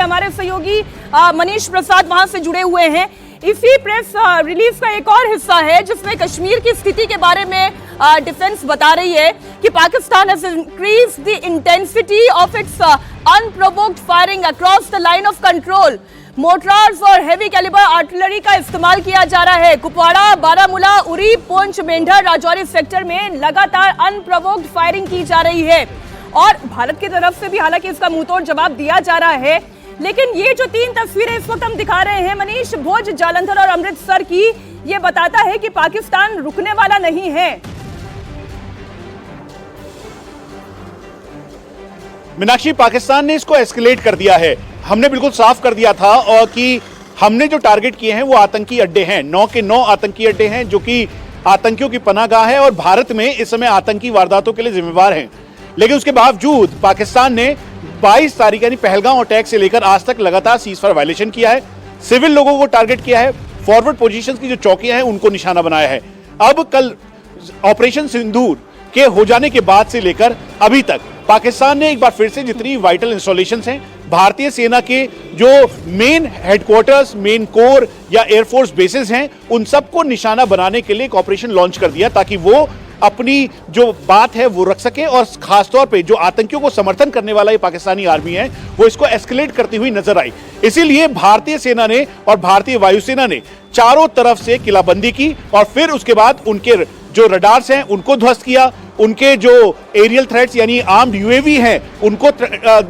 हमारे सहयोगी मनीष प्रसाद वहां से जुड़े हुए हैं। इसी प्रेस रिलीज का एक और हिस्सा है जिसमें कश्मीर की स्थिति के बारे में डिफेंस बता रही है कि Pakistan has increased the intensity of its unprovoked firing across the line of control. मोर्टार्स और हेवी कैलिबर आर्टिलरी का इस्तेमाल किया जा रहा है। कुपवाड़ा, बारामूला, उरी, पुंछ, मेंढर, राजौरी सेक्टर में लगातार अनप्रोवोक्ड फायरिंग की जा रही है और भारत की तरफ से भी हालांकि इसका मुंहतोड़ जवाब दिया जा रहा है। लेकिन ये जो 3 तस्वीरें इस वक्त हम दिखा रहे हैं मनीष, भुज, जालंधर और अमृतसर की, ये बताता है कि पाकिस्तान रुकने वाला नहीं है। मीनाक्षी, पाकिस्तान ने इसको एस्केलेट कर दिया है। हमने बिल्कुल साफ कर दिया था और कि हमने जो टारगेट किए हैं वो आतंकी अड्डे हैं। 9 के 9 आतंकी अड्डे हैं जो कि आतंकियों की पनाहगाह है और भारत में इस समय आतंकी वारदातों के लिए जिम्मेवार हैं। लेकिन उसके बावजूद पाकिस्तान ने 22 तारीख यानी पहलगाम अटैक से लेकर आज तक लगातार सीजफायर वायलेशन किया है, सिविल लोगों को टारगेट किया है, फॉरवर्ड पोजीशंस की जो चौकियां हैं उनको निशाना बनाया है। अब कल ऑपरेशन सिंदूर के हो जाने के बाद से लेकर अभी तक पाकिस्तान ने एक बार फिर से जितनी वाइटल इंस्टॉलेशंस हैं, भारतीय सेना के जो मेन हेडक्वार्टर्स, मेन कोर या एयरफोर्स बेसेस हैं, उन सबको निशाना बनाने के लिए एक ऑपरेशन लॉन्च कर दिया ताकि वो अपनी जो बात है वो रख सके और खासतौर पे जो आतंकियों को समर्थन करने वाला ये पाकिस्तानी आर्मी है वो इसको एस्केलेट करती हुई नजर आई। इसीलिए भारतीय सेना ने और भारतीय वायुसेना ने चारों तरफ से किलाबंदी की और फिर उसके बाद उनके जो रडार्स हैं उनको ध्वस्त किया, उनके जो एरियल थ्रेट्स यानी आर्म्ड यूएवी हैं उनको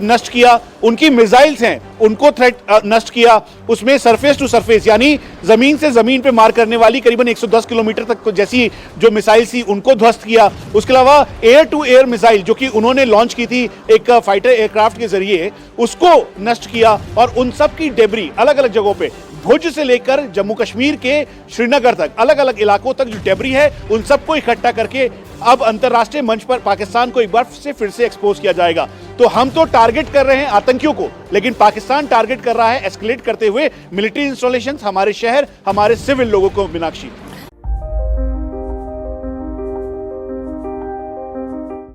नष्ट किया, उनकी मिसाइल्स हैं उनको थ्रेट नष्ट किया। उसमें सरफेस टू सरफेस यानी जमीन से जमीन पे मार करने वाली करीबन 110 किलोमीटर तक जैसी जो मिसाइल थी उनको ध्वस्त किया। उसके अलावा एयर टू एयर मिसाइल जो कि उन्होंने लॉन्च की थी एक फाइटर एयरक्राफ्ट के जरिए उसको नष्ट किया और उन सब की डेब्री अलग अलग जगहों पे भुज से लेकर जम्मू कश्मीर के श्रीनगर तक अलग अलग इलाकों तक जो डेब्री है उन सबको इकट्ठा करके अब अंतरराष्ट्रीय मंच पर पाकिस्तान को एक बार से फिर से एक्सपोज किया जाएगा। तो हम तो टारगेट कर रहे हैं आतंकियों को, लेकिन पाकिस्तान टारगेट कर रहा है एस्केलेट करते हुए मिलिट्री इंस्टॉलेशंस, हमारे शहर, हमारे सिविल लोगों को। मीनाक्षी।